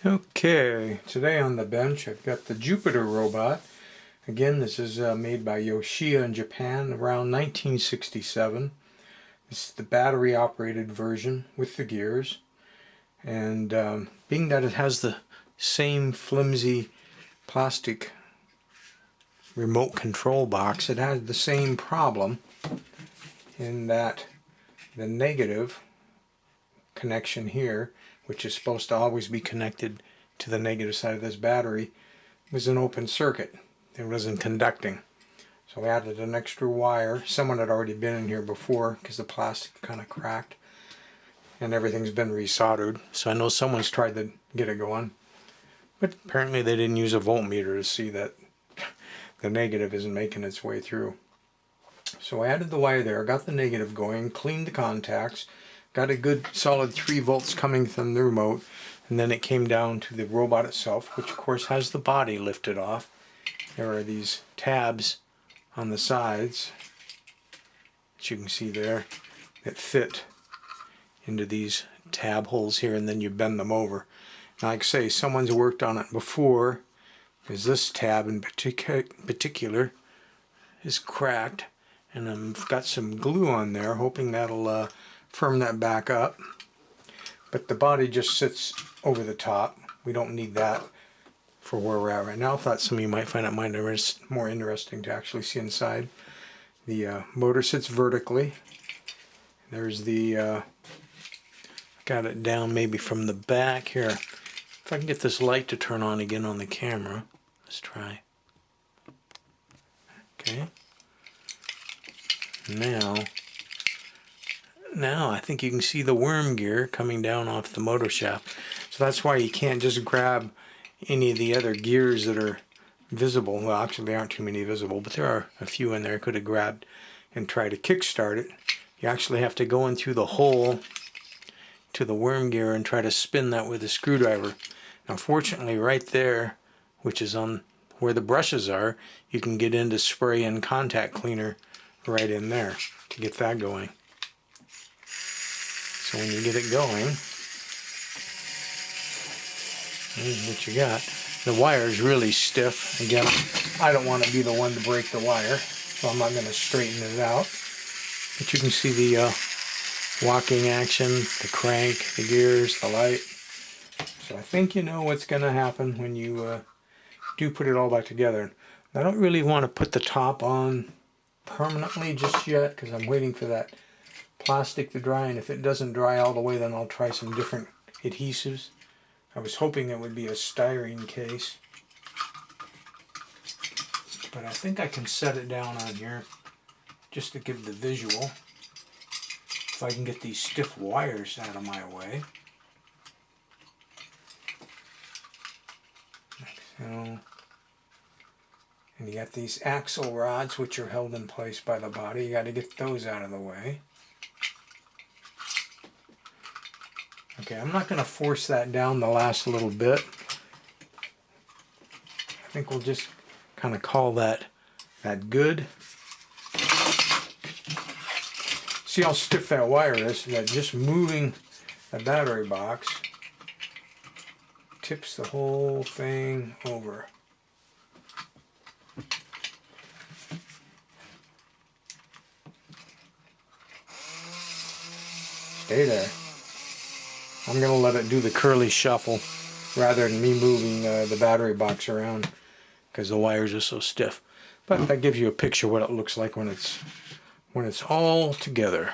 Okay, today on the bench I've got the Jupiter robot. Again, this is made by Yoshiya in Japan around 1967. This is the battery operated version with the gears. And being that it has the same flimsy plastic remote control box, it has the same problem in that the negative connection here, which is supposed to always be connected to the negative side of this battery, was an open circuit. It wasn't conducting. So I added an extra wire. Someone had already been in here before because the plastic kind of cracked and everything's been resoldered. So I know someone's tried to get it going, but apparently they didn't use a voltmeter to see that the negative isn't making its way through. So I added the wire there, got the negative going, cleaned the contacts, got a good solid 3 volts coming from the remote, and then it came down to the robot itself, which of course has the body lifted off. There are these tabs on the sides that you can see there that fit into these tab holes here, and then you bend them over. Now, like I say, someone's worked on it before, because this tab in particular is cracked, and I've got some glue on there hoping that'll firm that back up. But the body just sits over the top. We don't need that for where we're at right now. I thought some of you might find it more interesting to actually see inside. The motor sits vertically. There's the got it down maybe from the back here. If I can get this light to turn on again on the camera, let's try. Okay. Now I think you can see the worm gear coming down off the motor shaft. So that's why you can't just grab any of the other gears that are visible. Well, actually there aren't too many visible, but there are a few in there I could have grabbed and tried to kickstart it. You actually have to go in through the hole to the worm gear and try to spin that with a screwdriver. Now fortunately right there, which is on where the brushes are, you can get into spray and contact cleaner right in there to get that going. So when you get it going, here's what you got. The wire is really stiff. Again, I don't want to be the one to break the wire, so I'm not going to straighten it out. But you can see the walking action, the crank, the gears, the light. So I think you know what's going to happen when you do put it all back together. I don't really want to put the top on permanently just yet because I'm waiting for that plastic to dry, and if it doesn't dry all the way, then I'll try some different adhesives. I was hoping it would be a styrene case, but I think I can set it down on here just to give the visual. If I can get these stiff wires out of my way. Like so. And you got these axle rods which are held in place by the body. You got to get those out of the way. Okay, I'm not going to force that down the last little bit. I think we'll just kind of call that good. See how stiff that wire is? That just moving the battery box tips the whole thing over. Stay there. I'm going to let it do the curly shuffle rather than me moving the battery box around because the wires are so stiff. But that gives you a picture of what it looks like when it's all together.